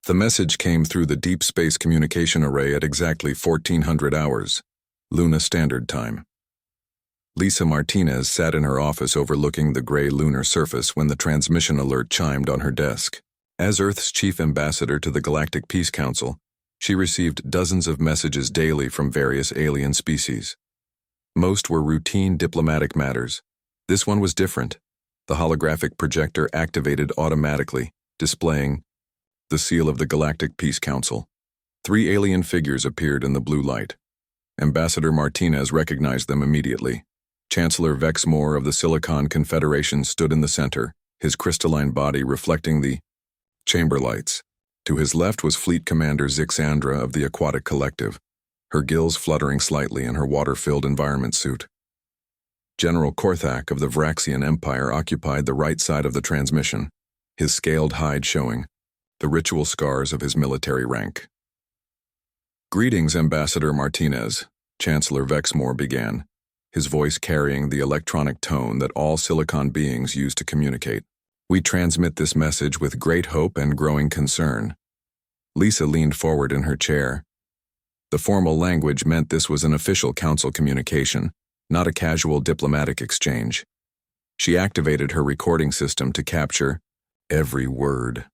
The message came through the Deep Space Communication Array at exactly 1400 hours, Luna Standard Time. Lisa Martinez sat in her office overlooking the gray lunar surface when the transmission alert chimed on her desk. As Earth's chief ambassador to the Galactic Peace Council, she received dozens of messages daily from various alien species. Most were routine diplomatic matters. This one was different. The holographic projector activated automatically, displaying the seal of the Galactic Peace Council. 3 alien figures appeared in the blue light. Ambassador Martinez recognized them immediately. Chancellor Vexmore of the Silicon Confederation stood in the center, his crystalline body reflecting the chamber lights. To his left was Fleet Commander Zixandra of the Aquatic Collective, her gills fluttering slightly in her water-filled environment suit. General Korthak of the Vraxian Empire occupied the right side of the transmission, his scaled hide showing the ritual scars of his military rank. "Greetings, Ambassador Martinez," Chancellor Vexmore began, his voice carrying the electronic tone that all Silicon beings use to communicate. "We transmit this message with great hope and growing concern." Lisa leaned forward in her chair. The formal language meant this was an official council communication, not a casual diplomatic exchange. She activated her recording system to capture every word.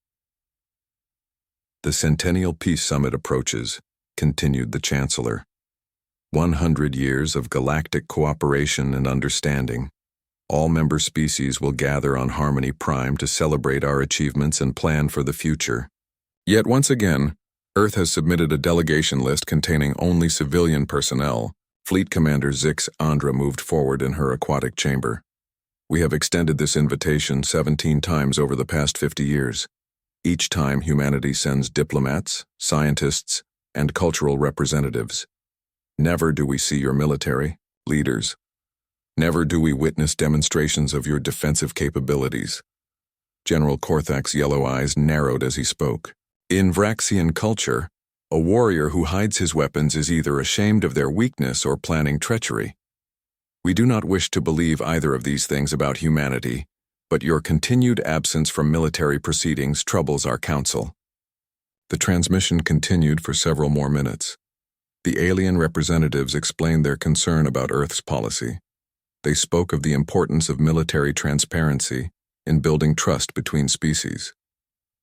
"The Centennial Peace Summit approaches," continued the Chancellor. 100 years of galactic cooperation and understanding. All member species will gather on Harmony Prime to celebrate our achievements and plan for the future. Yet once again, Earth has submitted a delegation list containing only civilian personnel. Fleet Commander Zixandra moved forward in her aquatic chamber. "We have extended this invitation 17 times over the past 50 years. Each time humanity sends diplomats, scientists, and cultural representatives. Never do we see your military, leaders. Never do we witness demonstrations of your defensive capabilities." General Korthak's yellow eyes narrowed as he spoke. "In Vraxian culture, a warrior who hides his weapons is either ashamed of their weakness or planning treachery. We do not wish to believe either of these things about humanity, but your continued absence from military proceedings troubles our council." The transmission continued for several more minutes. The alien representatives explained their concern about Earth's policy. They spoke of the importance of military transparency in building trust between species.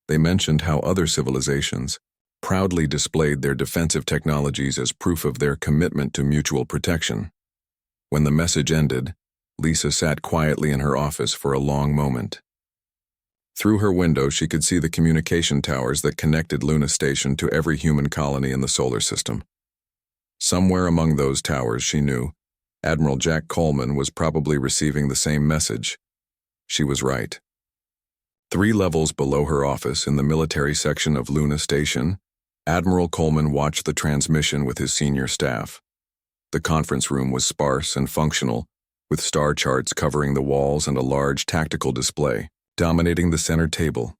They mentioned how other civilizations proudly displayed their defensive technologies as proof of their commitment to mutual protection. When the message ended, Lisa sat quietly in her office for a long moment. Through her window, she could see the communication towers that connected Luna Station to every human colony in the solar system. Somewhere among those towers, she knew, Admiral Jack Coleman was probably receiving the same message. She was right. 3 levels below her office in the military section of Luna Station, Admiral Coleman watched the transmission with his senior staff. The conference room was sparse and functional, with star charts covering the walls and a large tactical display dominating the center table.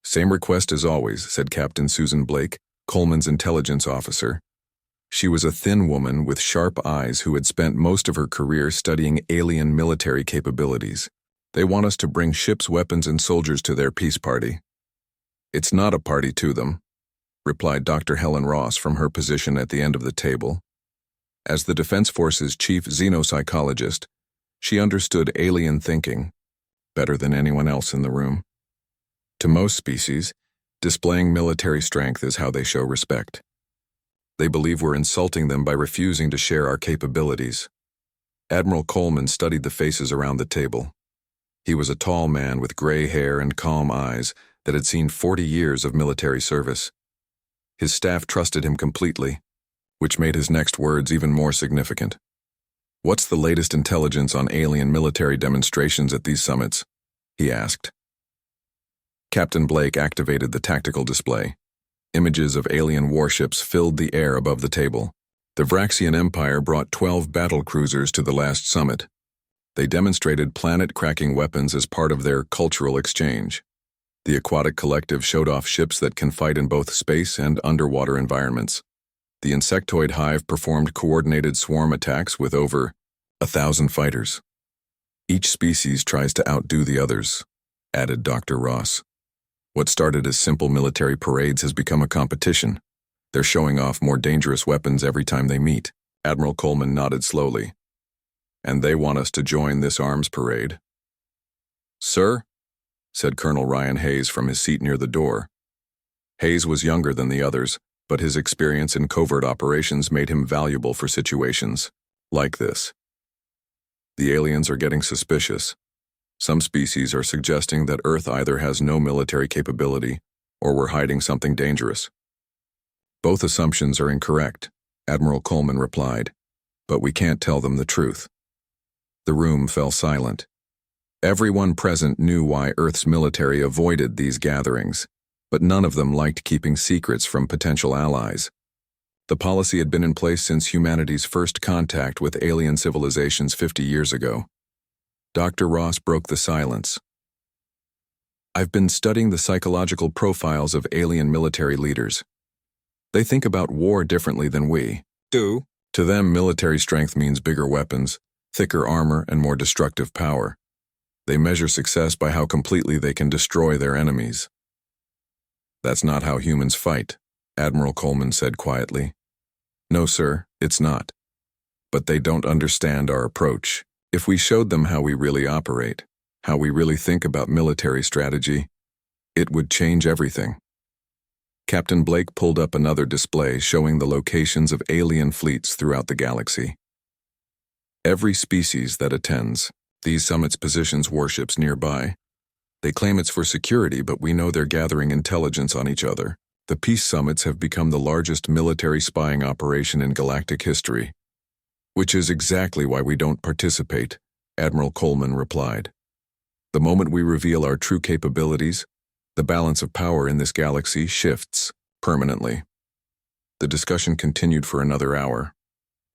"Same request as always," said Captain Susan Blake, Coleman's intelligence officer. She was a thin woman with sharp eyes who had spent most of her career studying alien military capabilities. "They want us to bring ships, weapons, and soldiers to their peace party." "It's not a party to them," replied Dr. Helen Ross from her position at the end of the table. As the Defense Force's chief xenopsychologist, she understood alien thinking better than anyone else in the room. To most species, displaying military strength is how they show respect. They believe we're insulting them by refusing to share our capabilities. Admiral Coleman studied the faces around the table. He was a tall man with gray hair and calm eyes that had seen 40 years of military service. His staff trusted him completely, which made his next words even more significant. "What's the latest intelligence on alien military demonstrations at these summits?" he asked. Captain Blake activated the tactical display. Images of alien warships filled the air above the table. The Vraxian Empire brought 12 battle cruisers to the last summit. They demonstrated planet-cracking weapons as part of their cultural exchange. The Aquatic Collective showed off ships that can fight in both space and underwater environments. The insectoid hive performed coordinated swarm attacks with over 1,000 fighters. "Each species tries to outdo the others," added Dr. Ross. What started as simple military parades has become a competition. They're showing off more dangerous weapons every time they meet. Admiral Coleman nodded slowly. And they want us to join this arms parade. Sir, said Colonel Ryan Hayes from his seat near the door. Hayes was younger than the others, but his experience in covert operations made him valuable for situations like this. The aliens are getting suspicious. Some species are suggesting that Earth either has no military capability or we're hiding something dangerous. Both assumptions are incorrect, Admiral Coleman replied, but we can't tell them the truth. The room fell silent. Everyone present knew why Earth's military avoided these gatherings, but none of them liked keeping secrets from potential allies. The policy had been in place since humanity's first contact with alien civilizations 50 years ago. Dr. Ross broke the silence. I've been studying the psychological profiles of alien military leaders. They think about war differently than we do. To them, military strength means bigger weapons, thicker armor, and more destructive power. They measure success by how completely they can destroy their enemies. That's not how humans fight, Admiral Coleman said quietly. No, sir, it's not. But they don't understand our approach. If we showed them how we really operate, how we really think about military strategy, it would change everything. Captain Blake pulled up another display showing the locations of alien fleets throughout the galaxy. Every species that attends these summits positions warships nearby. They claim it's for security, but we know they're gathering intelligence on each other. The peace summits have become the largest military spying operation in galactic history. Which is exactly why we don't participate, Admiral Coleman replied. The moment we reveal our true capabilities, the balance of power in this galaxy shifts permanently. The discussion continued for another hour.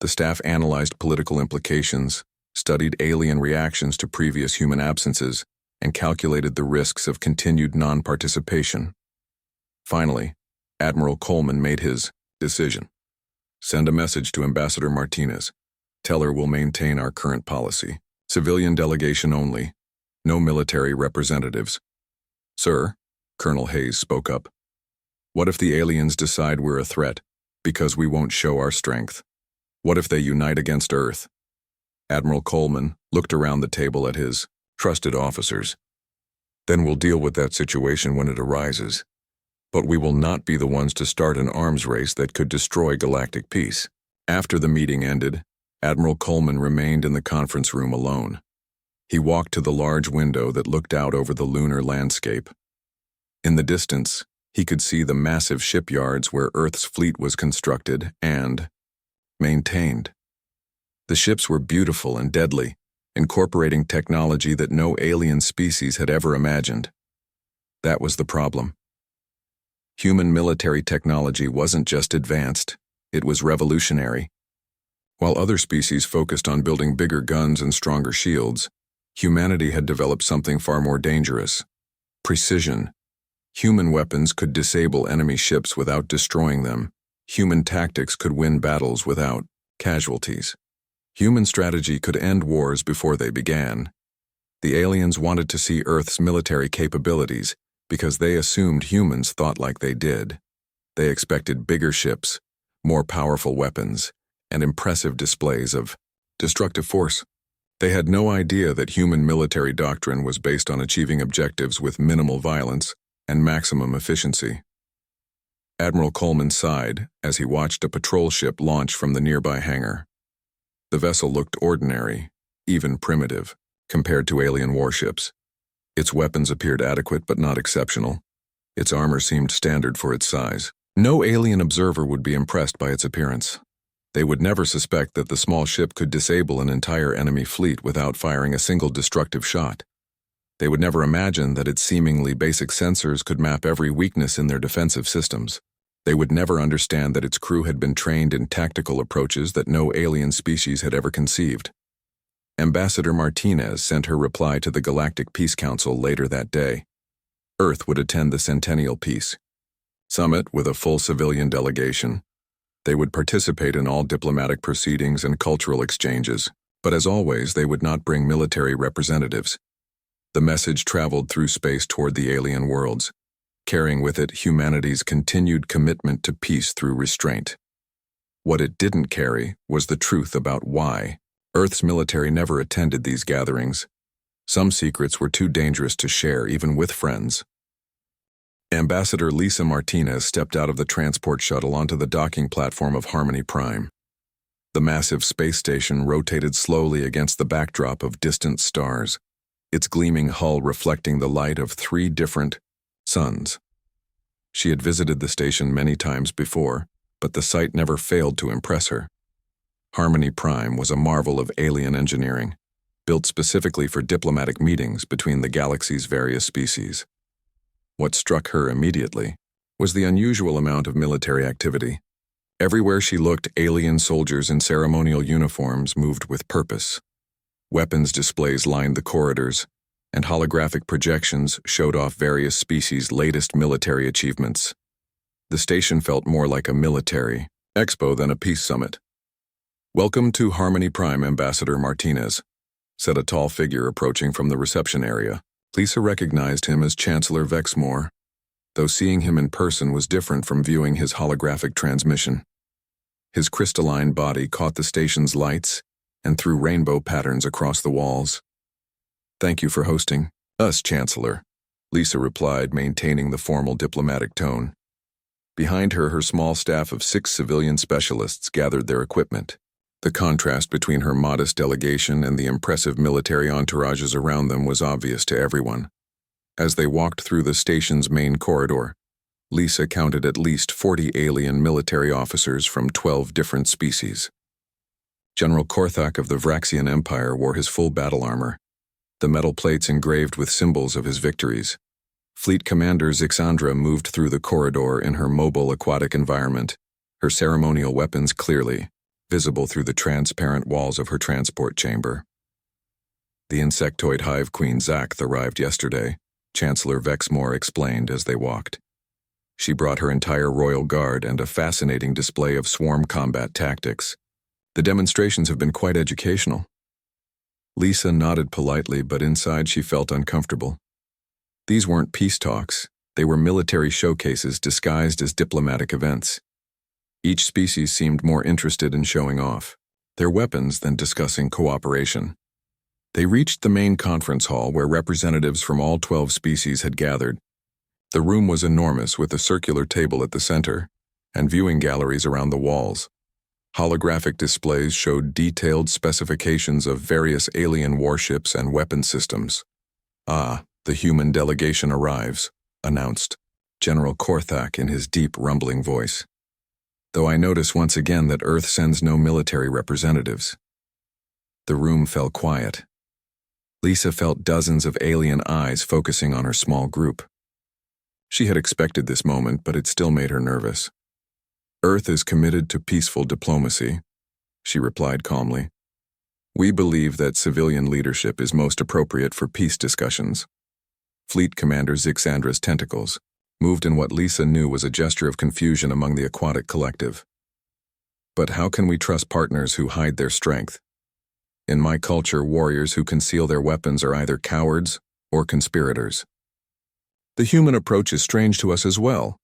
The staff analyzed political implications, studied alien reactions to previous human absences, and calculated the risks of continued non-participation. Finally, Admiral Coleman made his decision. Send a message to Ambassador Martinez. Tell her we'll maintain our current policy. Civilian delegation only. No military representatives. Sir, Colonel Hayes spoke up. What if the aliens decide we're a threat because we won't show our strength? What if they unite against Earth? Admiral Coleman looked around the table at his trusted officers. Then we'll deal with that situation when it arises. But we will not be the ones to start an arms race that could destroy galactic peace. After the meeting ended, Admiral Coleman remained in the conference room alone. He walked to the large window that looked out over the lunar landscape. In the distance, he could see the massive shipyards where Earth's fleet was constructed and maintained. The ships were beautiful and deadly, incorporating technology that no alien species had ever imagined. That was the problem. Human military technology wasn't just advanced, it was revolutionary. While other species focused on building bigger guns and stronger shields, humanity had developed something far more dangerous: precision. Human weapons could disable enemy ships without destroying them. Human tactics could win battles without casualties. Human strategy could end wars before they began. The aliens wanted to see Earth's military capabilities because they assumed humans thought like they did. They expected bigger ships, more powerful weapons, and impressive displays of destructive force. They had no idea that human military doctrine was based on achieving objectives with minimal violence and maximum efficiency. Admiral Coleman sighed as he watched a patrol ship launch from the nearby hangar. The vessel looked ordinary, even primitive, compared to alien warships. Its weapons appeared adequate but not exceptional. Its armor seemed standard for its size. No alien observer would be impressed by its appearance. They would never suspect that the small ship could disable an entire enemy fleet without firing a single destructive shot. They would never imagine that its seemingly basic sensors could map every weakness in their defensive systems. They would never understand that its crew had been trained in tactical approaches that no alien species had ever conceived. Ambassador Martinez sent her reply to the Galactic Peace Council later that day. Earth would attend the Centennial Peace Summit with a full civilian delegation. They would participate in all diplomatic proceedings and cultural exchanges, but as always, they would not bring military representatives. The message traveled through space toward the alien worlds. carrying with it humanity's continued commitment to peace through restraint. What it didn't carry was the truth about why. Earth's military never attended these gatherings. Some secrets were too dangerous to share, even with friends. Ambassador Lisa Martinez stepped out of the transport shuttle onto the docking platform of Harmony Prime. The massive space station rotated slowly against the backdrop of distant stars, its gleaming hull reflecting the light of 3 different suns. She had visited the station many times before, but the sight never failed to impress her. Harmony Prime was a marvel of alien engineering, built specifically for diplomatic meetings between the galaxy's various species. What struck her immediately was the unusual amount of military activity. Everywhere she looked, alien soldiers in ceremonial uniforms moved with purpose. Weapons displays lined the corridors, and holographic projections showed off various species' latest military achievements. The station felt more like a military expo than a peace summit. "Welcome to Harmony Prime, Ambassador Martinez," said a tall figure approaching from the reception area. Lisa recognized him as Chancellor Vexmore, though seeing him in person was different from viewing his holographic transmission. His crystalline body caught the station's lights and threw rainbow patterns across the walls. "Thank you for hosting us, Chancellor," Lisa replied, maintaining the formal diplomatic tone. Behind her, her small staff of 6 civilian specialists gathered their equipment. The contrast between her modest delegation and the impressive military entourages around them was obvious to everyone. As they walked through the station's main corridor, Lisa counted at least 40 alien military officers from 12 different species. General Korthak of the Vraxian Empire wore his full battle armor, the metal plates engraved with symbols of his victories. Fleet Commander Zixandra moved through the corridor in her mobile aquatic environment, her ceremonial weapons clearly visible through the transparent walls of her transport chamber. The insectoid hive queen Zaxth arrived yesterday, Chancellor Vexmore explained as they walked. She brought her entire royal guard and a fascinating display of swarm combat tactics. The demonstrations have been quite educational. Lisa nodded politely, but inside she felt uncomfortable. These weren't peace talks, they were military showcases disguised as diplomatic events. Each species seemed more interested in showing off their weapons than discussing cooperation. They reached the main conference hall where representatives from all 12 species had gathered. The room was enormous, with a circular table at the center and viewing galleries around the walls. Holographic displays showed detailed specifications of various alien warships and weapon systems. "Ah, the human delegation arrives," announced General Korthak in his deep, rumbling voice. "Though I notice once again that Earth sends no military representatives." The room fell quiet. Lisa felt dozens of alien eyes focusing on her small group. She had expected this moment, but it still made her nervous. "Earth is committed to peaceful diplomacy," she replied calmly. "We believe that civilian leadership is most appropriate for peace discussions." Fleet Commander Zixandra's tentacles moved in what Lisa knew was a gesture of confusion among the aquatic collective. "But how can we trust partners who hide their strength? In my culture, warriors who conceal their weapons are either cowards or conspirators." "The human approach is strange to us as well,"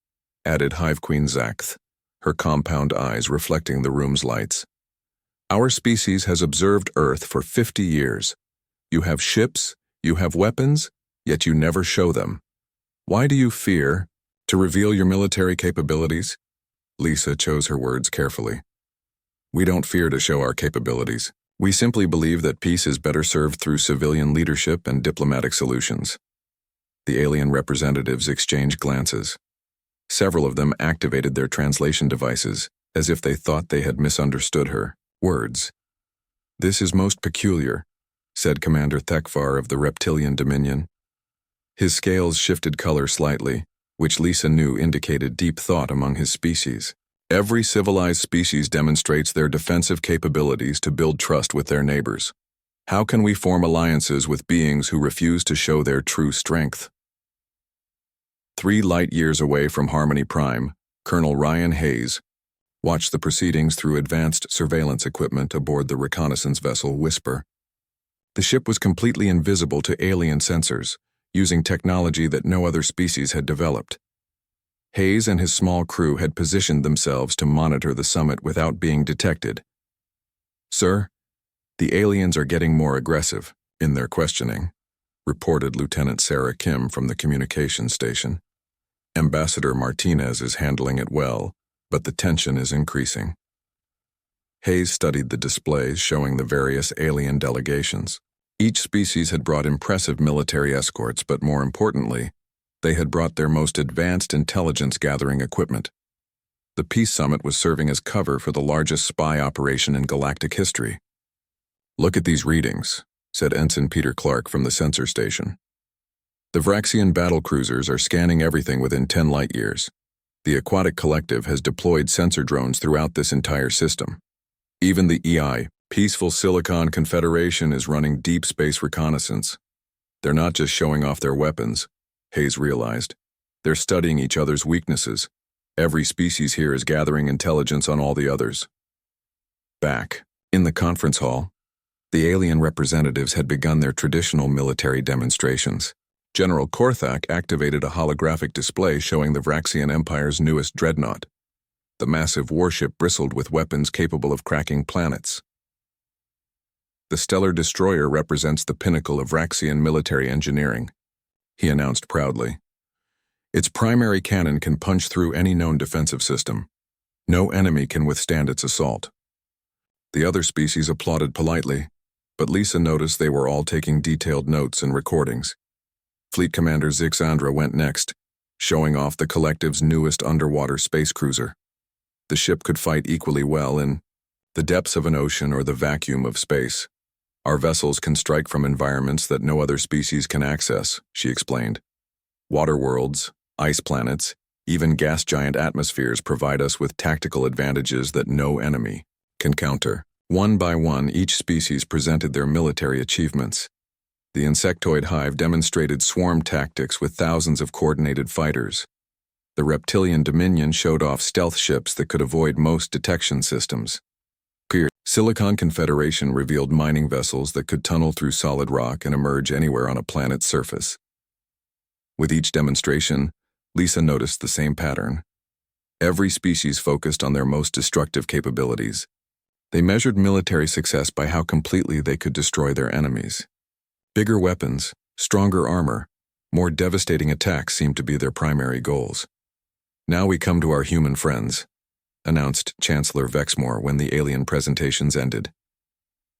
added Hive Queen Zaxth, her compound eyes reflecting the room's lights. "Our species has observed Earth for 50 years. You have ships, you have weapons, yet you never show them. Why do you fear to reveal your military capabilities?" Lisa chose her words carefully. "We don't fear to show our capabilities. We simply believe that peace is better served through civilian leadership and diplomatic solutions." The alien representatives exchanged glances. Several of them activated their translation devices, as if they thought they had misunderstood her words. "This is most peculiar," said Commander Thekvar of the Reptilian Dominion. His scales shifted color slightly, which Lisa knew indicated deep thought among his species. "Every civilized species demonstrates their defensive capabilities to build trust with their neighbors. How can we form alliances with beings who refuse to show their true strength?" 3 light-years away from Harmony Prime, Colonel Ryan Hayes watched the proceedings through advanced surveillance equipment aboard the reconnaissance vessel Whisper. The ship was completely invisible to alien sensors, using technology that no other species had developed. Hayes and his small crew had positioned themselves to monitor the summit without being detected. "Sir, the aliens are getting more aggressive in their questioning," reported Lieutenant Sarah Kim from the communications station. "Ambassador Martinez is handling it well, but the tension is increasing." Hayes studied the displays showing the various alien delegations. Each species had brought impressive military escorts, but more importantly, they had brought their most advanced intelligence-gathering equipment. The Peace Summit was serving as cover for the largest spy operation in galactic history. "Look at these readings," said Ensign Peter Clark from the sensor station. "The Vraxian battlecruisers are scanning everything within 10 light-years. The Aquatic Collective has deployed sensor drones throughout this entire system. Even the EI, Peaceful Silicon Confederation, is running deep space reconnaissance. They're not just showing off their weapons," Hayes realized. "They're studying each other's weaknesses. Every species here is gathering intelligence on all the others." Back in the conference hall, the alien representatives had begun their traditional military demonstrations. General Korthak activated a holographic display showing the Vraxian Empire's newest dreadnought. The massive warship bristled with weapons capable of cracking planets. "The Stellar Destroyer represents the pinnacle of Vraxian military engineering," he announced proudly. "Its primary cannon can punch through any known defensive system. No enemy can withstand its assault." The other species applauded politely, but Lisa noticed they were all taking detailed notes and recordings. Fleet Commander Zixandra went next, showing off the Collective's newest underwater space cruiser. The ship could fight equally well in the depths of an ocean or the vacuum of space. "Our vessels can strike from environments that no other species can access," she explained. "Water worlds, ice planets, even gas giant atmospheres provide us with tactical advantages that no enemy can counter." One by one, each species presented their military achievements. The insectoid hive demonstrated swarm tactics with thousands of coordinated fighters. The reptilian dominion showed off stealth ships that could avoid most detection systems. Silicon Confederation revealed mining vessels that could tunnel through solid rock and emerge anywhere on a planet's surface. With each demonstration, Lisa noticed the same pattern. Every species focused on their most destructive capabilities. They measured military success by how completely they could destroy their enemies. Bigger weapons, stronger armor, more devastating attacks seemed to be their primary goals. "Now we come to our human friends," announced Chancellor Vexmore when the alien presentations ended.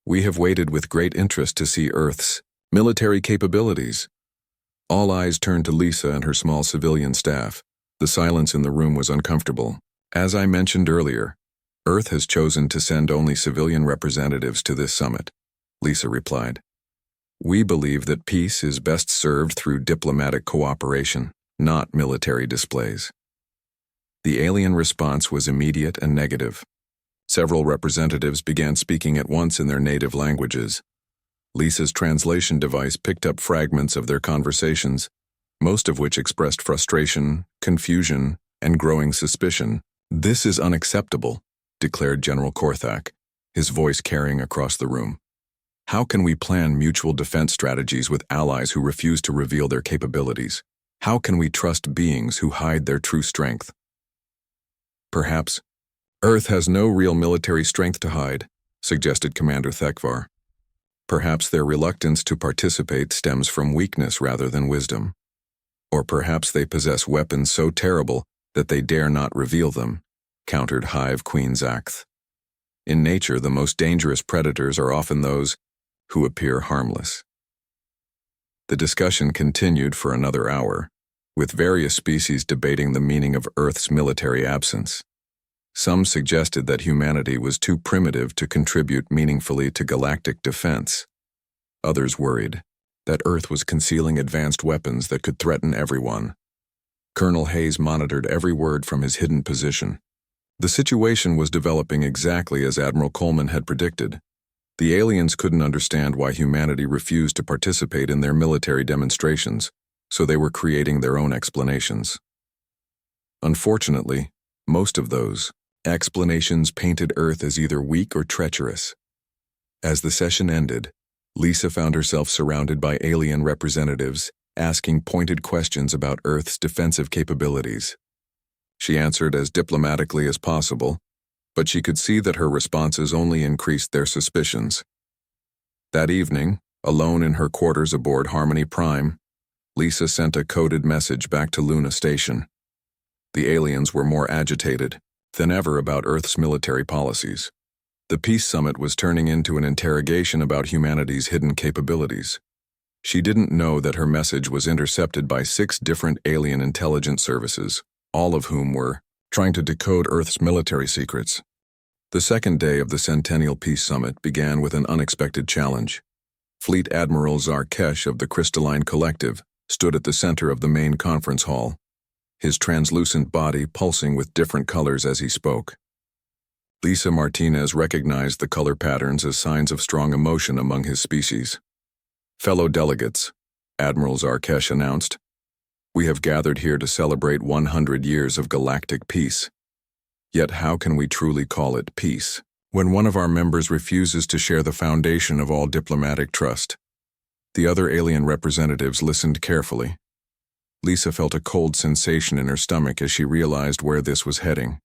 "We have waited with great interest to see Earth's military capabilities." All eyes turned to Lisa and her small civilian staff. The silence in the room was uncomfortable. "As I mentioned earlier, Earth has chosen to send only civilian representatives to this summit," Lisa replied. "We believe that peace is best served through diplomatic cooperation, not military displays." The alien response was immediate and negative. Several representatives began speaking at once in their native languages. Lisa's translation device picked up fragments of their conversations, most of which expressed frustration, confusion, and growing suspicion. "This is unacceptable," declared General Korthak, his voice carrying across the room. "How can we plan mutual defense strategies with allies who refuse to reveal their capabilities? How can we trust beings who hide their true strength?" "Perhaps Earth has no real military strength to hide," suggested Commander Thekvar. "Perhaps their reluctance to participate stems from weakness rather than wisdom. Or perhaps they possess weapons so terrible that they dare not reveal them," countered Hive Queen Zakth. "In nature, the most dangerous predators are often those who appear harmless." The discussion continued for another hour, with various species debating the meaning of Earth's military absence. Some suggested that humanity was too primitive to contribute meaningfully to galactic defense. Others worried that Earth was concealing advanced weapons that could threaten everyone. Colonel Hayes monitored every word from his hidden position. The situation was developing exactly as Admiral Coleman had predicted. The aliens couldn't understand why humanity refused to participate in their military demonstrations, so they were creating their own explanations. Unfortunately, most of those explanations painted Earth as either weak or treacherous. As the session ended, Lisa found herself surrounded by alien representatives, asking pointed questions about Earth's defensive capabilities. She answered as diplomatically as possible, but she could see that her responses only increased their suspicions. That evening, alone in her quarters aboard Harmony Prime, Lisa sent a coded message back to Luna Station. The aliens were more agitated than ever about Earth's military policies. The Peace Summit was turning into an interrogation about humanity's hidden capabilities. She didn't know that her message was intercepted by 6 different alien intelligence services, all of whom were trying to decode Earth's military secrets. The second day of the Centennial Peace Summit began with an unexpected challenge. Fleet Admiral Zarkesh of the Crystalline Collective stood at the center of the main conference hall, his translucent body pulsing with different colors as he spoke. Lisa Martinez recognized the color patterns as signs of strong emotion among his species. "Fellow delegates," Admiral Zarkesh announced, "we have gathered here to celebrate 100 years of galactic peace. Yet how can we truly call it peace when one of our members refuses to share the foundation of all diplomatic trust?" The other alien representatives listened carefully. Lisa felt a cold sensation in her stomach as she realized where this was heading.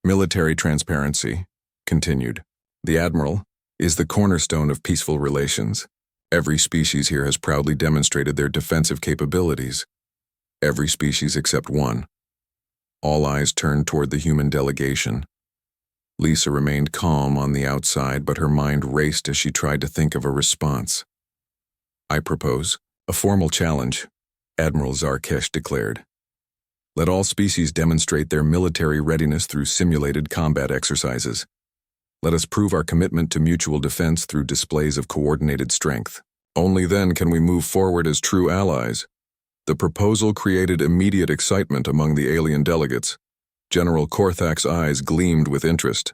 "Military transparency," continued the Admiral, "is the cornerstone of peaceful relations. Every species here has proudly demonstrated their defensive capabilities. Every species except one." All eyes turned toward the human delegation. Lisa remained calm on the outside, but her mind raced as she tried to think of a response. "I propose a formal challenge," Admiral Zarkesh declared. "Let all species demonstrate their military readiness through simulated combat exercises. Let us prove our commitment to mutual defense through displays of coordinated strength. Only then can we move forward as true allies." The proposal created immediate excitement among the alien delegates. General Korthak's eyes gleamed with interest.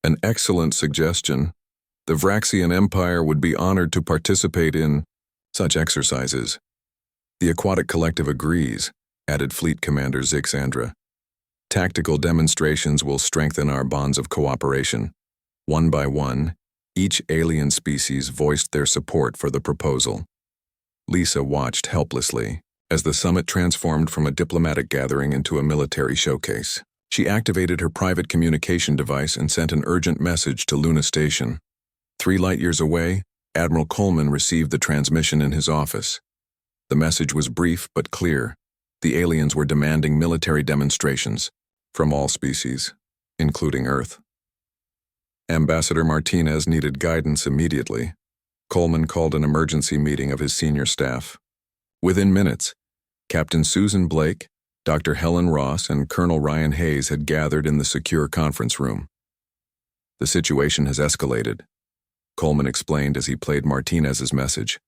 "An excellent suggestion. The Vraxian Empire would be honored to participate in such exercises." "The Aquatic Collective agrees," added Fleet Commander Zixandra. "Tactical demonstrations will strengthen our bonds of cooperation." One by one, each alien species voiced their support for the proposal. Lisa watched helplessly as the summit transformed from a diplomatic gathering into a military showcase. She activated her private communication device and sent an urgent message to Luna Station. 3 light-years away, Admiral Coleman received the transmission in his office. The message was brief but clear. The aliens were demanding military demonstrations from all species, including Earth. Ambassador Martinez needed guidance immediately. Coleman called an emergency meeting of his senior staff. Within minutes, Captain Susan Blake, Dr. Helen Ross, and Colonel Ryan Hayes had gathered in the secure conference room. "The situation has escalated," Coleman explained as he played Martinez's message.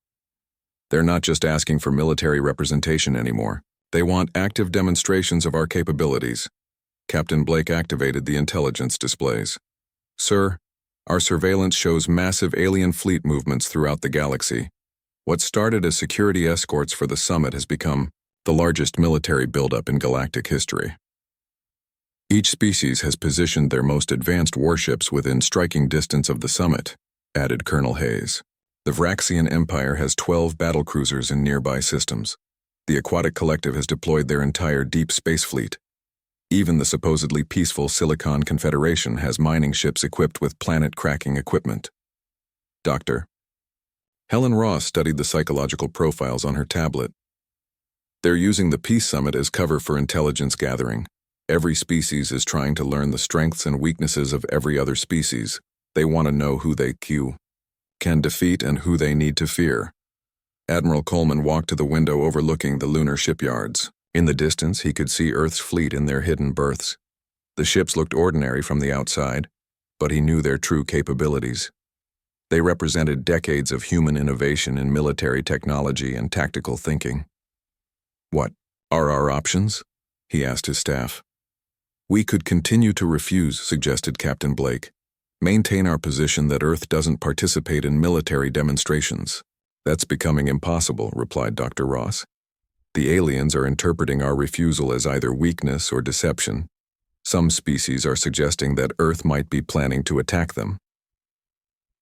"They're not just asking for military representation anymore. They want active demonstrations of our capabilities." Captain Blake activated the intelligence displays. "Sir, our surveillance shows massive alien fleet movements throughout the galaxy. What started as security escorts for the summit has become the largest military buildup in galactic history. Each species has positioned their most advanced warships within striking distance of the summit," added Colonel Hayes. "The Vraxian Empire has 12 battlecruisers in nearby systems. The Aquatic Collective has deployed their entire deep space fleet. Even the supposedly peaceful Silicon Confederation has mining ships equipped with planet-cracking equipment." Dr. Helen Ross studied the psychological profiles on her tablet. "They're using the Peace Summit as cover for intelligence gathering. Every species is trying to learn the strengths and weaknesses of every other species. They want to know who they can defeat and who they need to fear." Admiral Coleman walked to the window overlooking the lunar shipyards. In the distance, he could see Earth's fleet in their hidden berths. The ships looked ordinary from the outside, but he knew their true capabilities. They represented decades of human innovation in military technology and tactical thinking. "What are our options?" he asked his staff. "We could continue to refuse," suggested Captain Blake. "Maintain our position that Earth doesn't participate in military demonstrations." "That's becoming impossible," replied Dr. Ross. "The aliens are interpreting our refusal as either weakness or deception. Some species are suggesting that Earth might be planning to attack them."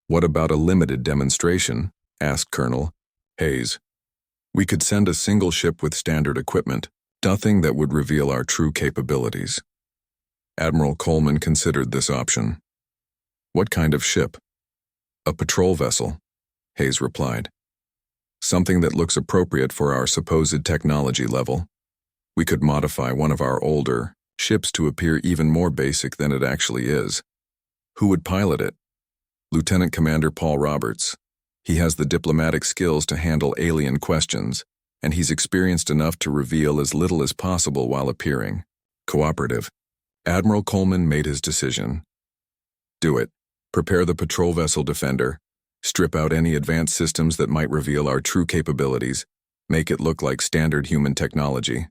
"What about a limited demonstration?" asked Colonel Hayes. "We could send a single ship with standard equipment, Nothing that would reveal our true capabilities. Admiral Coleman considered this option. What kind of ship? A patrol vessel, Hayes replied. Something that looks appropriate for our supposed technology level. We could modify one of our older ships to appear even more basic than it actually is. Who would pilot it? Lieutenant Commander Paul Roberts. He has the diplomatic skills to handle alien questions, and he's experienced enough to reveal as little as possible while appearing cooperative. Admiral Coleman made his decision. Do it. Prepare the patrol vessel defender. Strip out any advanced systems that might reveal our true capabilities. Make it look like standard human technology.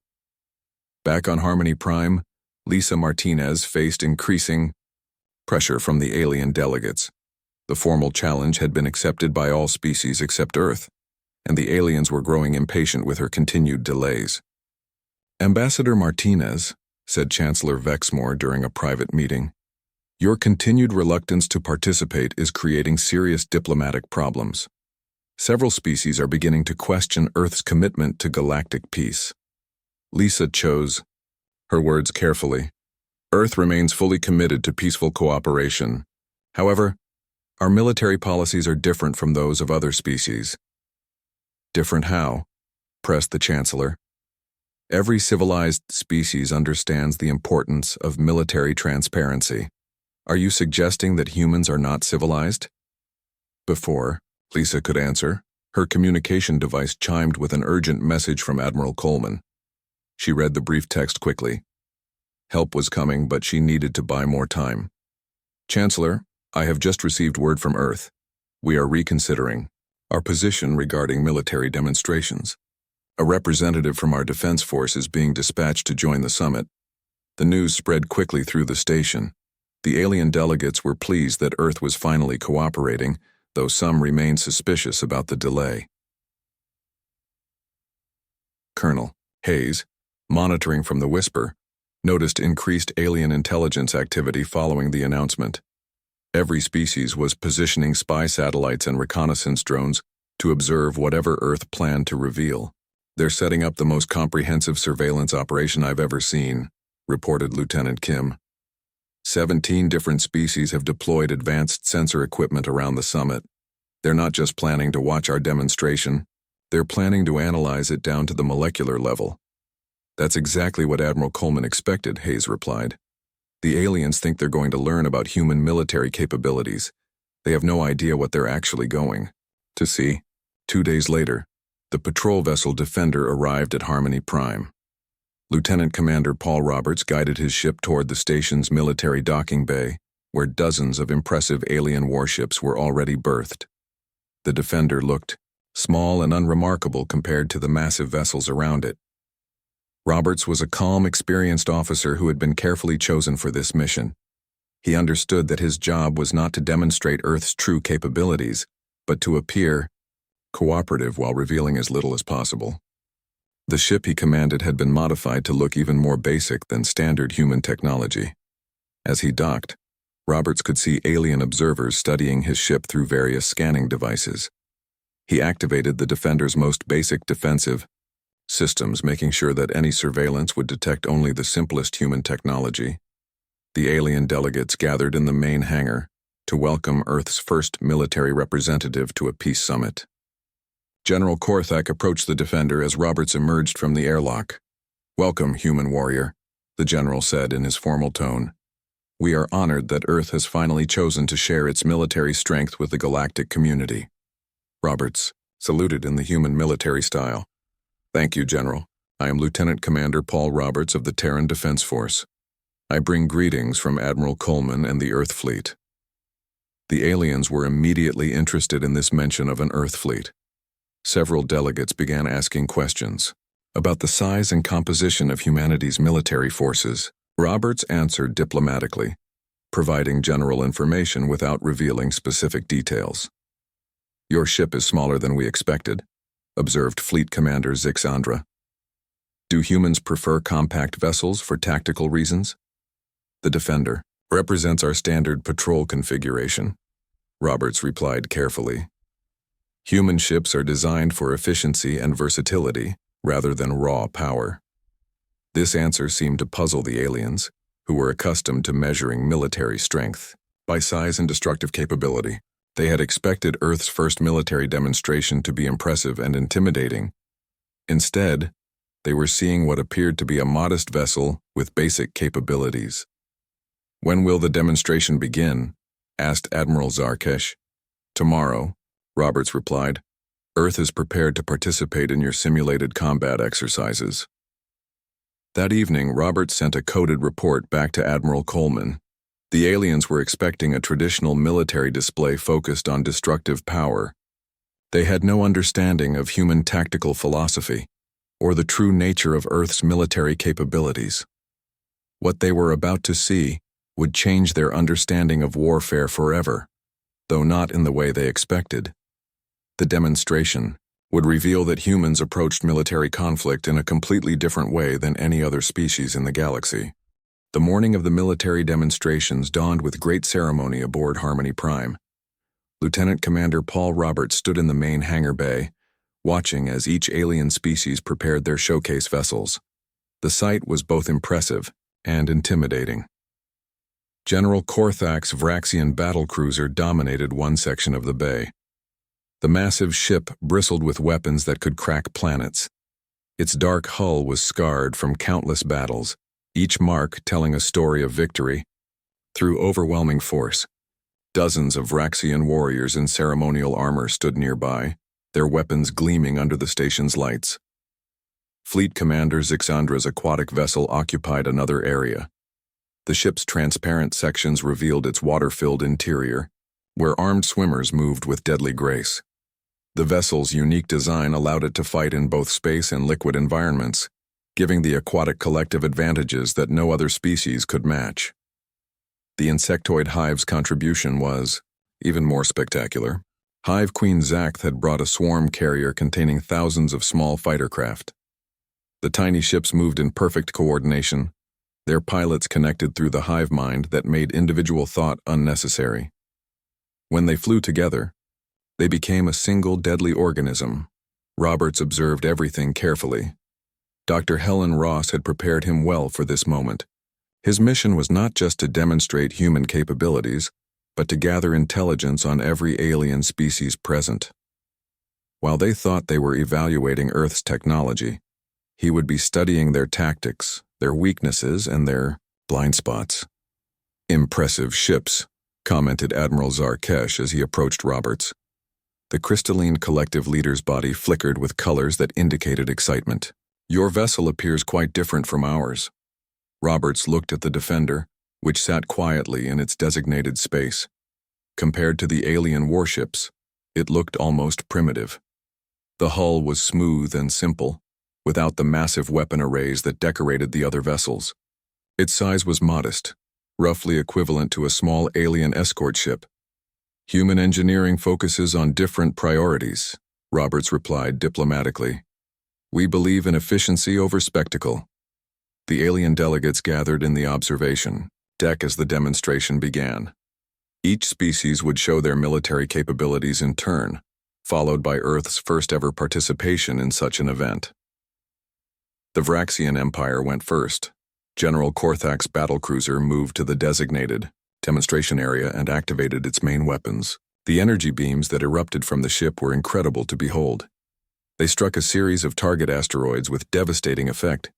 Back on Harmony Prime, Lisa Martinez faced increasing pressure from the alien delegates. The formal challenge had been accepted by all species except Earth, and the aliens were growing impatient with her continued delays. Ambassador Martinez, said Chancellor Vexmore during a private meeting, your continued reluctance to participate is creating serious diplomatic problems. Several species are beginning to question Earth's commitment to galactic peace. Lisa chose her words carefully. Earth remains fully committed to peaceful cooperation. However, our military policies are different from those of other species. Different how? Pressed the Chancellor. Every civilized species understands the importance of military transparency. Are you suggesting that humans are not civilized? Before Lisa could answer, her communication device chimed with an urgent message from Admiral Coleman. She read the brief text quickly. Help was coming, but she needed to buy more time. Chancellor, I have just received word from Earth. We are reconsidering our position regarding military demonstrations. A representative from our defense force is being dispatched to join the summit. The news spread quickly through the station. The alien delegates were pleased that Earth was finally cooperating, though some remained suspicious about the delay. Colonel Hayes, monitoring from the Whisper, noticed increased alien intelligence activity following the announcement. Every species was positioning spy satellites and reconnaissance drones to observe whatever Earth planned to reveal. They're setting up the most comprehensive surveillance operation I've ever seen, reported Lieutenant Kim. 17 different species have deployed advanced sensor equipment around the summit. They're not just planning to watch our demonstration, they're planning to analyze it down to the molecular level. That's exactly what Admiral Coleman expected, Hayes replied. The aliens think they're going to learn about human military capabilities. They have no idea what they're actually going to see. 2 days later, the patrol vessel Defender arrived at Harmony Prime. Lieutenant Commander Paul Roberts guided his ship toward the station's military docking bay, where dozens of impressive alien warships were already berthed. The Defender looked small and unremarkable compared to the massive vessels around it. Roberts was a calm, experienced officer who had been carefully chosen for this mission. He understood that his job was not to demonstrate Earth's true capabilities, but to appear cooperative while revealing as little as possible. The ship he commanded had been modified to look even more basic than standard human technology. As he docked, Roberts could see alien observers studying his ship through various scanning devices. He activated the Defender's most basic defensive systems, making sure that any surveillance would detect only the simplest human technology. The alien delegates gathered in the main hangar to welcome Earth's first military representative to a peace summit. General Korthak approached the Defender as Roberts emerged from the airlock. Welcome, human warrior, the general said in his formal tone. We are honored that Earth has finally chosen to share its military strength with the galactic community. Roberts saluted in the human military style. Thank you, General. I am Lieutenant Commander Paul Roberts of the Terran Defense Force. I bring greetings from Admiral Coleman and the Earth Fleet. The aliens were immediately interested in this mention of an Earth fleet. Several delegates began asking questions about the size and composition of humanity's military forces. Roberts answered diplomatically, providing general information without revealing specific details. Your ship is smaller than we expected, observed Fleet Commander Zixandra. Do humans prefer compact vessels for tactical reasons? The Defender represents our standard patrol configuration, Roberts replied carefully. Human ships are designed for efficiency and versatility rather than raw power. This answer seemed to puzzle the aliens, who were accustomed to measuring military strength by size and destructive capability. They had expected Earth's first military demonstration to be impressive and intimidating. Instead, they were seeing what appeared to be a modest vessel with basic capabilities. "When will the demonstration begin?" asked Admiral Zarkesh. "Tomorrow," Roberts replied. "Earth is prepared to participate in your simulated combat exercises." That evening, Roberts sent a coded report back to Admiral Coleman. The aliens were expecting a traditional military display focused on destructive power. They had no understanding of human tactical philosophy or the true nature of Earth's military capabilities. What they were about to see would change their understanding of warfare forever, though not in the way they expected. The demonstration would reveal that humans approached military conflict in a completely different way than any other species in the galaxy. The morning of the military demonstrations dawned with great ceremony aboard Harmony Prime. Lieutenant Commander Paul Roberts stood in the main hangar bay, watching as each alien species prepared their showcase vessels. The sight was both impressive and intimidating. General Korthak's Vraxian battlecruiser dominated one section of the bay. The massive ship bristled with weapons that could crack planets. Its dark hull was scarred from countless battles, each mark telling a story of victory. Through overwhelming force, dozens of Vraxian warriors in ceremonial armor stood nearby, their weapons gleaming under the station's lights. Fleet Commander Zixandra's aquatic vessel occupied another area. The ship's transparent sections revealed its water-filled interior, where armed swimmers moved with deadly grace. The vessel's unique design allowed it to fight in both space and liquid environments, giving the aquatic collective advantages that no other species could match. The insectoid hive's contribution was even more spectacular. Hive Queen Zacht had brought a swarm carrier containing thousands of small fighter craft. The tiny ships moved in perfect coordination, their pilots connected through the hive mind that made individual thought unnecessary. When they flew together, they became a single deadly organism. Roberts observed everything carefully. Dr. Helen Ross had prepared him well for this moment. His mission was not just to demonstrate human capabilities, but to gather intelligence on every alien species present. While they thought they were evaluating Earth's technology, he would be studying their tactics, their weaknesses, and their blind spots. "Impressive ships," commented Admiral Zarkesh as he approached Roberts. The crystalline collective leader's body flickered with colors that indicated excitement. "Your vessel appears quite different from ours." Roberts looked at the Defender, which sat quietly in its designated space. Compared to the alien warships, it looked almost primitive. The hull was smooth and simple, without the massive weapon arrays that decorated the other vessels. Its size was modest, roughly equivalent to a small alien escort ship. "Human engineering focuses on different priorities," Roberts replied diplomatically. "We believe in efficiency over spectacle." The alien delegates gathered in the observation deck as the demonstration began. Each species would show their military capabilities in turn, followed by Earth's first-ever participation in such an event. The Vraxian Empire went first. General Korthak's battlecruiser moved to the designated demonstration area and activated its main weapons. The energy beams that erupted from the ship were incredible to behold. They struck a series of target asteroids with devastating effect,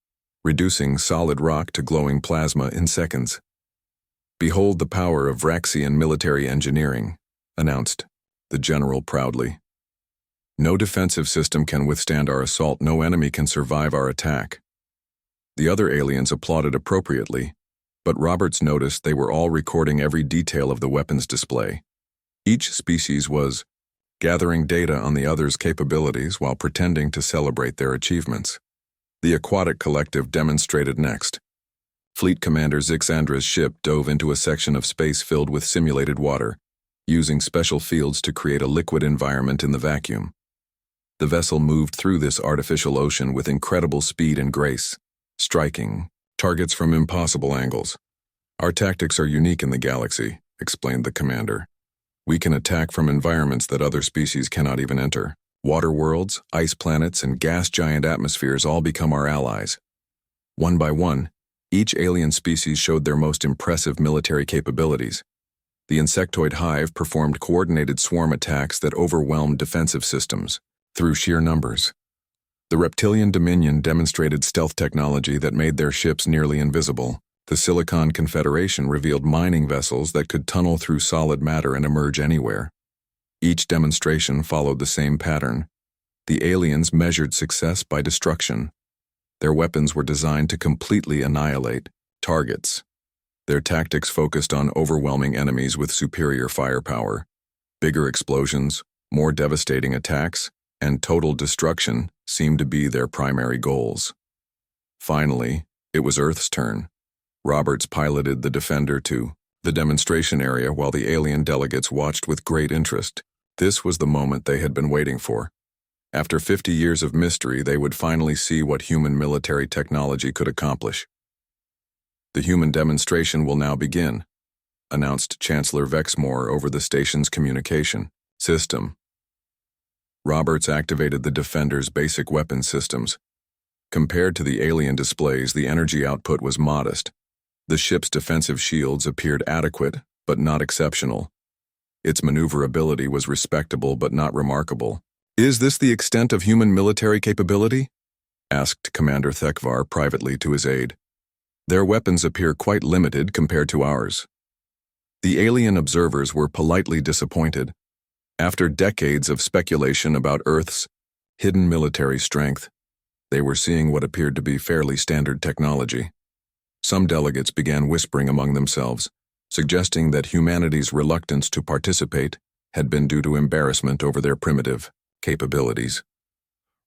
reducing solid rock to glowing plasma in seconds. "Behold the power of Vraxian military engineering," announced the general proudly. "No defensive system can withstand our assault, no enemy can survive our attack." The other aliens applauded appropriately, but Roberts noticed they were all recording every detail of the weapons display. Each species was gathering data on the other's capabilities while pretending to celebrate their achievements. The aquatic collective demonstrated next. Fleet Commander Zixandra's ship dove into a section of space filled with simulated water, using special fields to create a liquid environment in the vacuum. The vessel moved through this artificial ocean with incredible speed and grace, striking targets from impossible angles. "Our tactics are unique in the galaxy," explained the commander. "We can attack from environments that other species cannot even enter. Water worlds, ice planets, and gas giant atmospheres all become our allies. One by one, each alien species showed their most impressive military capabilities. The insectoid hive performed coordinated swarm attacks that overwhelmed defensive systems through sheer numbers. The reptilian dominion demonstrated stealth technology that made their ships nearly invisible. The Silicon Confederation revealed mining vessels that could tunnel through solid matter and emerge anywhere. Each demonstration followed the same pattern. The aliens measured success by destruction. Their weapons were designed to completely annihilate targets. Their tactics focused on overwhelming enemies with superior firepower. Bigger explosions, more devastating attacks, and total destruction seemed to be their primary goals. Finally, it was Earth's turn. Roberts piloted the Defender to the demonstration area while the alien delegates watched with great interest. This was the moment they had been waiting for. After 50 years of mystery, they would finally see what human military technology could accomplish. "The human demonstration will now begin," announced Chancellor Vexmore over the station's communication system. Roberts activated the Defender's basic weapon systems. Compared to the alien displays, the energy output was modest. The ship's defensive shields appeared adequate, but not exceptional. Its maneuverability was respectable but not remarkable. "Is this the extent of human military capability?" asked Commander Thekvar privately to his aide. "Their weapons appear quite limited compared to ours." The alien observers were politely disappointed. After decades of speculation about Earth's hidden military strength, they were seeing what appeared to be fairly standard technology. Some delegates began whispering among themselves, suggesting that humanity's reluctance to participate had been due to embarrassment over their primitive capabilities.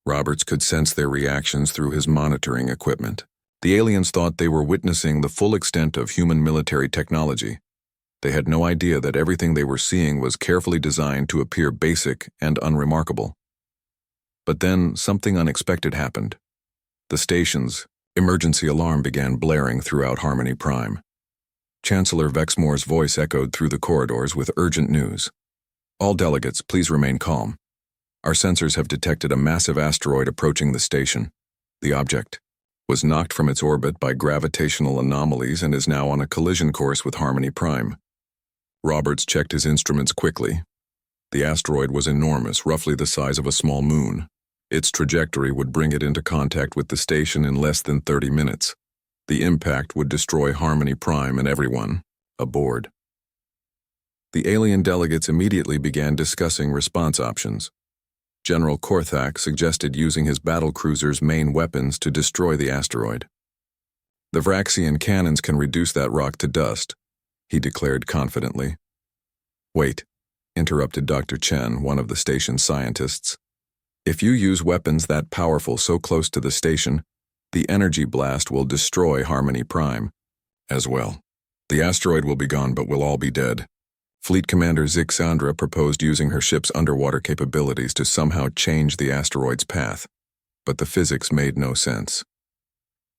Roberts could sense their reactions through his monitoring equipment. The aliens thought they were witnessing the full extent of human military technology. They had no idea that everything they were seeing was carefully designed to appear basic and unremarkable. But then something unexpected happened. The station's emergency alarm began blaring throughout Harmony Prime. Chancellor Vexmore's voice echoed through the corridors with urgent news. "All delegates, please remain calm. Our sensors have detected a massive asteroid approaching the station. The object was knocked from its orbit by gravitational anomalies and is now on a collision course with Harmony Prime." Roberts checked his instruments quickly. The asteroid was enormous, roughly the size of a small moon. Its trajectory would bring it into contact with the station in less than 30 minutes. The impact would destroy Harmony Prime and everyone aboard. The alien delegates immediately began discussing response options. General Korthak suggested using his battlecruiser's main weapons to destroy the asteroid. "The Vraxian cannons can reduce that rock to dust," he declared confidently. "Wait," interrupted Dr. Chen, one of the station's scientists. "If you use weapons that powerful so close to the station, the energy blast will destroy Harmony Prime as well. The asteroid will be gone, but we'll all be dead." Fleet Commander Zixandra proposed using her ship's underwater capabilities to somehow change the asteroid's path, but the physics made no sense.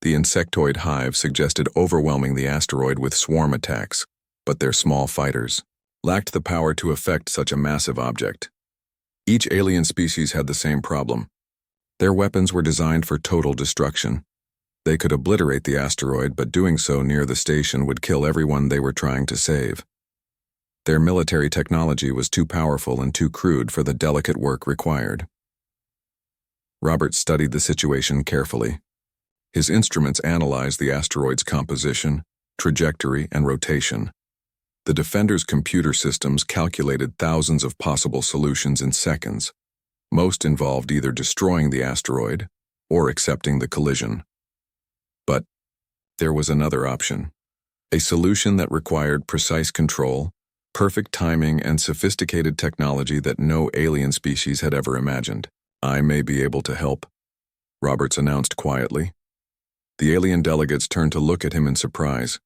The insectoid hive suggested overwhelming the asteroid with swarm attacks, but their small fighters lacked the power to affect such a massive object. Each alien species had the same problem. Their weapons were designed for total destruction. They could obliterate the asteroid, but doing so near the station would kill everyone they were trying to save. Their military technology was too powerful and too crude for the delicate work required. Robert studied the situation carefully. His instruments analyzed the asteroid's composition, trajectory, and rotation. The Defender's computer systems calculated thousands of possible solutions in seconds. Most involved either destroying the asteroid or accepting the collision. But there was another option, a solution that required precise control, perfect timing, and sophisticated technology that no alien species had ever imagined. "I may be able to help," Roberts announced quietly. The alien delegates turned to look at him in surprise.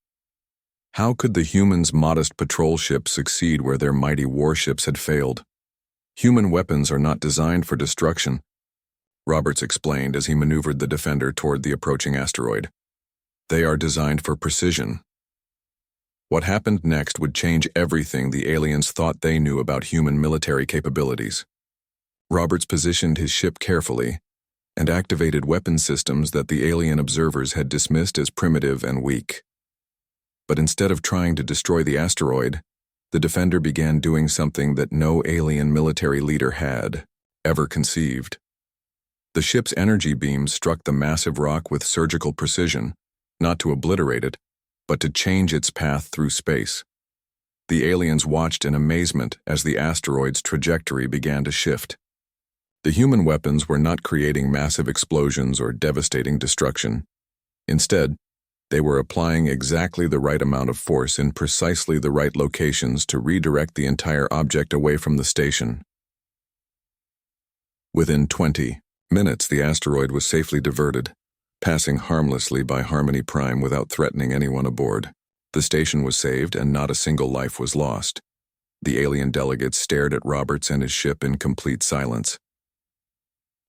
How could the humans' modest patrol ship succeed where their mighty warships had failed? "Human weapons are not designed for destruction," Roberts explained as he maneuvered the Defender toward the approaching asteroid. "They are designed for precision." What happened next would change everything the aliens thought they knew about human military capabilities. Roberts positioned his ship carefully, and activated weapon systems that the alien observers had dismissed as primitive and weak. But instead of trying to destroy the asteroid, the Defender began doing something that no alien military leader had ever conceived. The ship's energy beams struck the massive rock with surgical precision, not to obliterate it, but to change its path through space. The aliens watched in amazement as the asteroid's trajectory began to shift. The human weapons were not creating massive explosions or devastating destruction. Instead, they were applying exactly the right amount of force in precisely the right locations to redirect the entire object away from the station. Within 20 minutes, the asteroid was safely diverted, passing harmlessly by Harmony Prime without threatening anyone aboard. The station was saved and not a single life was lost. The alien delegates stared at Roberts and his ship in complete silence.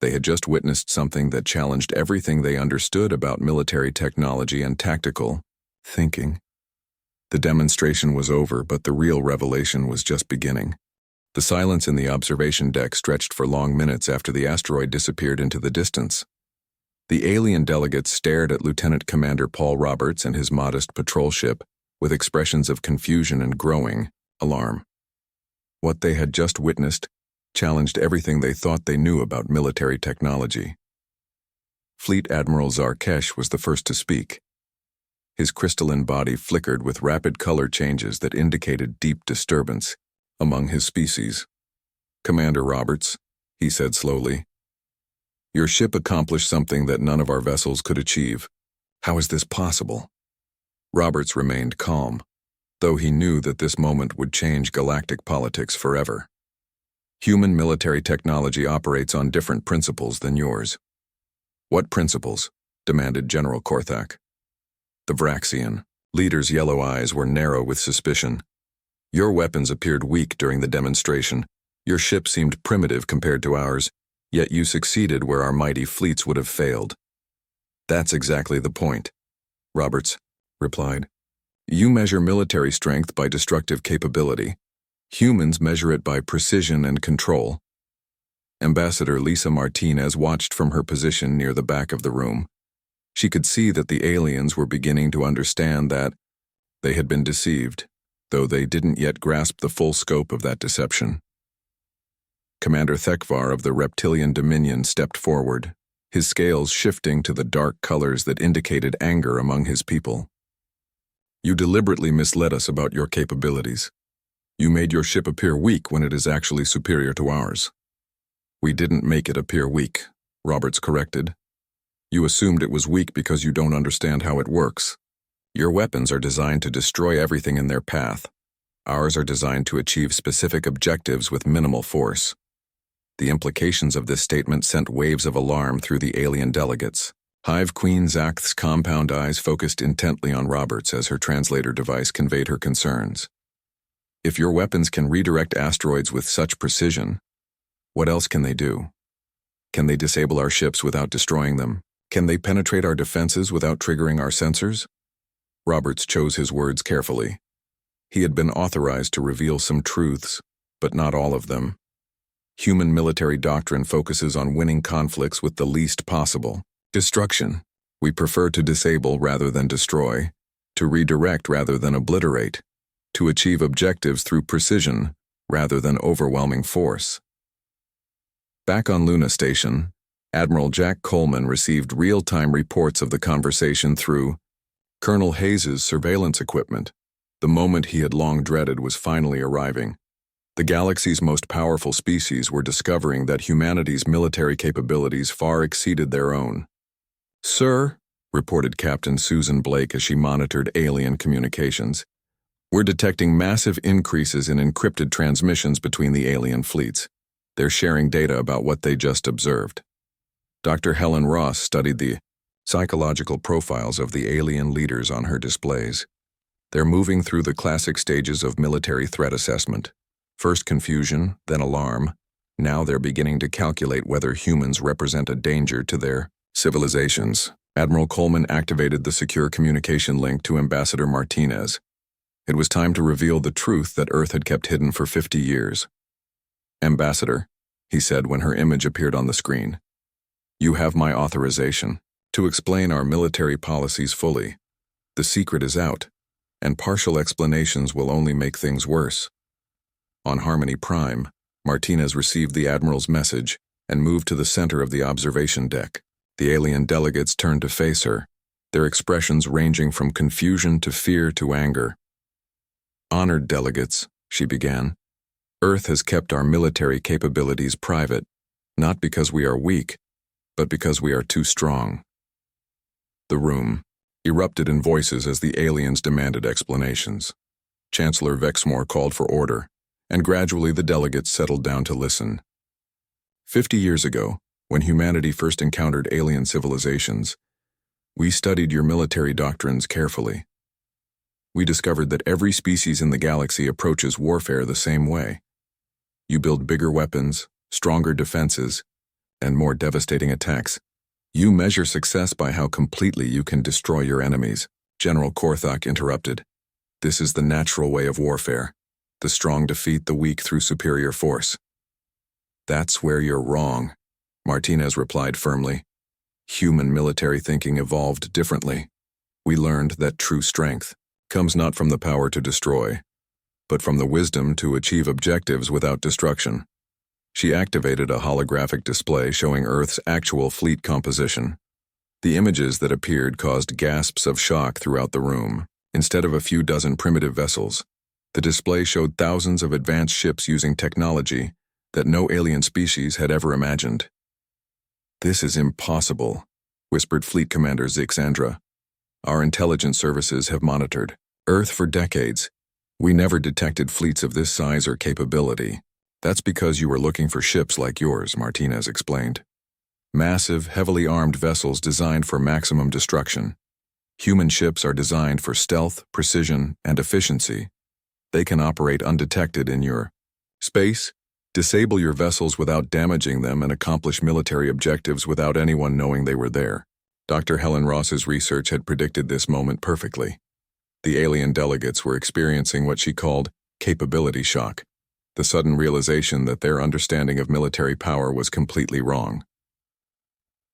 They had just witnessed something that challenged everything they understood about military technology and tactical thinking. The demonstration was over, but the real revelation was just beginning. The silence in the observation deck stretched for long minutes after the asteroid disappeared into the distance. The alien delegates stared at Lieutenant Commander Paul Roberts and his modest patrol ship with expressions of confusion and growing alarm. What they had just witnessed challenged everything they thought they knew about military technology. Fleet Admiral Zarkesh was the first to speak. His crystalline body flickered with rapid color changes that indicated deep disturbance among his species. "Commander Roberts," he said slowly, "your ship accomplished something that none of our vessels could achieve. How is this possible?" Roberts remained calm, though he knew that this moment would change galactic politics forever. "Human military technology operates on different principles than yours." "What principles?" demanded General Korthak. The Vraxian leader's yellow eyes were narrow with suspicion. "Your weapons appeared weak during the demonstration. Your ship seemed primitive compared to ours, yet you succeeded where our mighty fleets would have failed." "That's exactly the point," Roberts replied. "You measure military strength by destructive capability. Humans measure it by precision and control." Ambassador Lisa Martinez watched from her position near the back of the room. She could see that the aliens were beginning to understand that they had been deceived, though they didn't yet grasp the full scope of that deception. Commander Thekvar of the Reptilian Dominion stepped forward, his scales shifting to the dark colors that indicated anger among his people. "You deliberately misled us about your capabilities. You made your ship appear weak when it is actually superior to ours." "We didn't make it appear weak," Roberts corrected. "You assumed it was weak because you don't understand how it works. Your weapons are designed to destroy everything in their path. Ours are designed to achieve specific objectives with minimal force." The implications of this statement sent waves of alarm through the alien delegates. Hive Queen Zakth's compound eyes focused intently on Roberts as her translator device conveyed her concerns. "If your weapons can redirect asteroids with such precision, what else can they do? Can they disable our ships without destroying them? Can they penetrate our defenses without triggering our sensors?" Roberts chose his words carefully. He had been authorized to reveal some truths, but not all of them. Human military doctrine focuses on winning conflicts with the least possible destruction. We prefer to disable rather than destroy, to redirect rather than obliterate, to achieve objectives through precision rather than overwhelming force. Back on Luna Station, Admiral Jack Coleman received real-time reports of the conversation through Colonel Hayes's surveillance equipment. The moment he had long dreaded was finally arriving. The galaxy's most powerful species were discovering that humanity's military capabilities far exceeded their own. "Sir," reported Captain Susan Blake as she monitored alien communications, "we're detecting massive increases in encrypted transmissions between the alien fleets. They're sharing data about what they just observed." Dr. Helen Ross studied the psychological profiles of the alien leaders on her displays. They're moving through the classic stages of military threat assessment. First confusion, then alarm. Now they're beginning to calculate whether humans represent a danger to their civilizations. Admiral Coleman activated the secure communication link to Ambassador Martinez. It was time to reveal the truth that Earth had kept hidden for 50 years. "Ambassador," he said when her image appeared on the screen. You have my authorization to explain our military policies fully. The secret is out, and partial explanations will only make things worse. On Harmony Prime, Martinez received the Admiral's message and moved to the center of the observation deck. The alien delegates turned to face her, their expressions ranging from confusion to fear to anger. "Honored delegates," she began, "Earth has kept our military capabilities private, not because we are weak, but because we are too strong." The room erupted in voices as the aliens demanded explanations. Chancellor Vexmore called for order, and gradually the delegates settled down to listen. 50 years ago, when humanity first encountered alien civilizations, we studied your military doctrines carefully. We discovered that every species in the galaxy approaches warfare the same way. You build bigger weapons, stronger defenses, and more devastating attacks. You measure success by how completely you can destroy your enemies. General Korthok interrupted. This is the natural way of warfare. The strong defeat the weak through superior force. That's where you're wrong, Martinez replied firmly. Human military thinking evolved differently. We learned that true strength comes not from the power to destroy, but from the wisdom to achieve objectives without destruction. She activated a holographic display showing Earth's actual fleet composition. The images that appeared caused gasps of shock throughout the room. Instead of a few dozen primitive vessels, the display showed thousands of advanced ships using technology that no alien species had ever imagined. "This is impossible," whispered Fleet Commander Zixandra. "Our intelligence services have monitored Earth for decades. We never detected fleets of this size or capability." "That's because you were looking for ships like yours," Martinez explained. "Massive, heavily armed vessels designed for maximum destruction. Human ships are designed for stealth, precision, and efficiency. They can operate undetected in your space, disable your vessels without damaging them, and accomplish military objectives without anyone knowing they were there." Dr. Helen Ross's research had predicted this moment perfectly. The alien delegates were experiencing what she called capability shock, the sudden realization that their understanding of military power was completely wrong.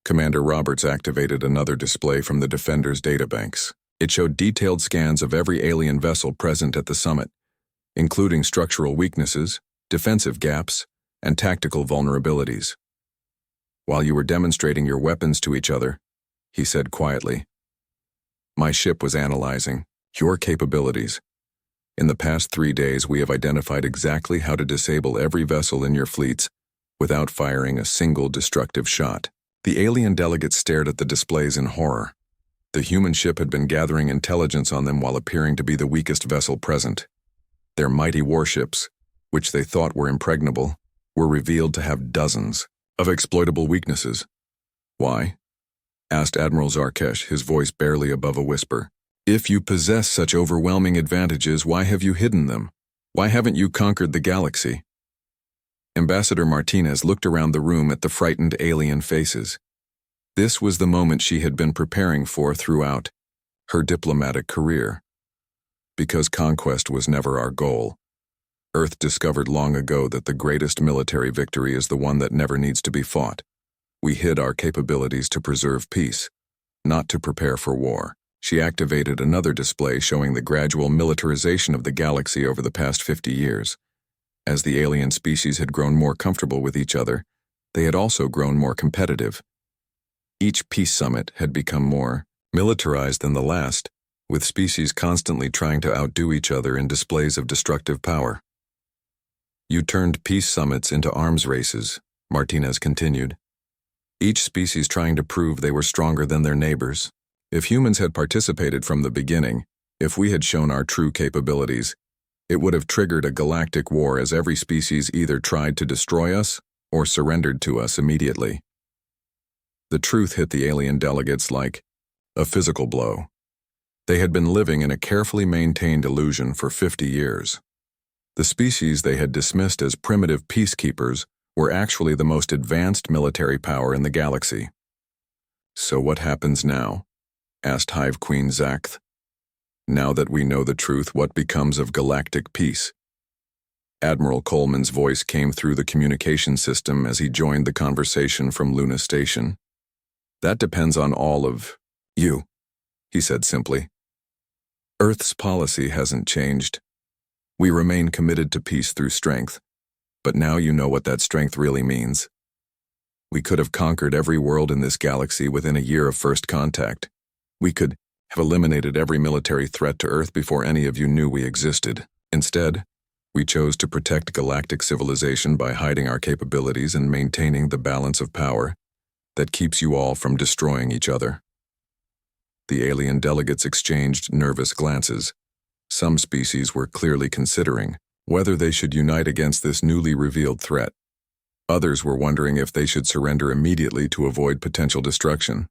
Commander Roberts activated another display from the Defender's databanks. It showed detailed scans of every alien vessel present at the summit, including structural weaknesses, defensive gaps, and tactical vulnerabilities. "While you were demonstrating your weapons to each other," he said quietly, "my ship was analyzing your capabilities. In the past 3 days, we have identified exactly how to disable every vessel in your fleets without firing a single destructive shot." The alien delegates stared at the displays in horror. The human ship had been gathering intelligence on them while appearing to be the weakest vessel present. Their mighty warships, which they thought were impregnable, were revealed to have dozens of exploitable weaknesses. "Why?" asked Admiral Zarkesh, his voice barely above a whisper. "If you possess such overwhelming advantages, why have you hidden them? Why haven't you conquered the galaxy?" Ambassador Martinez looked around the room at the frightened alien faces. This was the moment she had been preparing for throughout her diplomatic career. Because conquest was never our goal. Earth discovered long ago that the greatest military victory is the one that never needs to be fought. We hid our capabilities to preserve peace, not to prepare for war. She activated another display showing the gradual militarization of the galaxy over the past 50 years. As the alien species had grown more comfortable with each other, they had also grown more competitive. Each peace summit had become more militarized than the last, with species constantly trying to outdo each other in displays of destructive power. "You turned peace summits into arms races," Martinez continued. "Each species trying to prove they were stronger than their neighbors. If humans had participated from the beginning, if we had shown our true capabilities, it would have triggered a galactic war as every species either tried to destroy us or surrendered to us immediately." The truth hit the alien delegates like a physical blow. They had been living in a carefully maintained illusion for 50 years. The species they had dismissed as primitive peacekeepers were actually the most advanced military power in the galaxy. "So what happens now?" asked Hive Queen Zakth. "Now that we know the truth, what becomes of galactic peace?" Admiral Coleman's voice came through the communication system as he joined the conversation from Luna Station. That depends on all of you, he said simply. Earth's policy hasn't changed. We remain committed to peace through strength, but now you know what that strength really means. We could have conquered every world in this galaxy within a year of first contact. We could have eliminated every military threat to Earth before any of you knew we existed. Instead, we chose to protect galactic civilization by hiding our capabilities and maintaining the balance of power that keeps you all from destroying each other. The alien delegates exchanged nervous glances. Some species were clearly considering whether they should unite against this newly revealed threat. Others were wondering if they should surrender immediately to avoid potential destruction.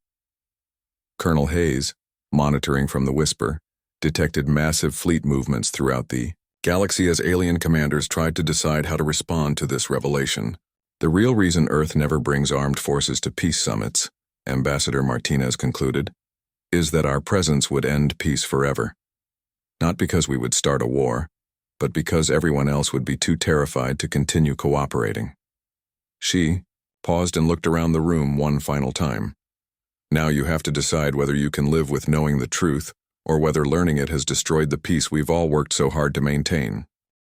Colonel Hayes, monitoring from the Whisper, detected massive fleet movements throughout the galaxy as alien commanders tried to decide how to respond to this revelation. The real reason Earth never brings armed forces to peace summits, Ambassador Martinez concluded, is that our presence would end peace forever. Not because we would start a war, but because everyone else would be too terrified to continue cooperating. She paused and looked around the room one final time. Now you have to decide whether you can live with knowing the truth, or whether learning it has destroyed the peace we've all worked so hard to maintain.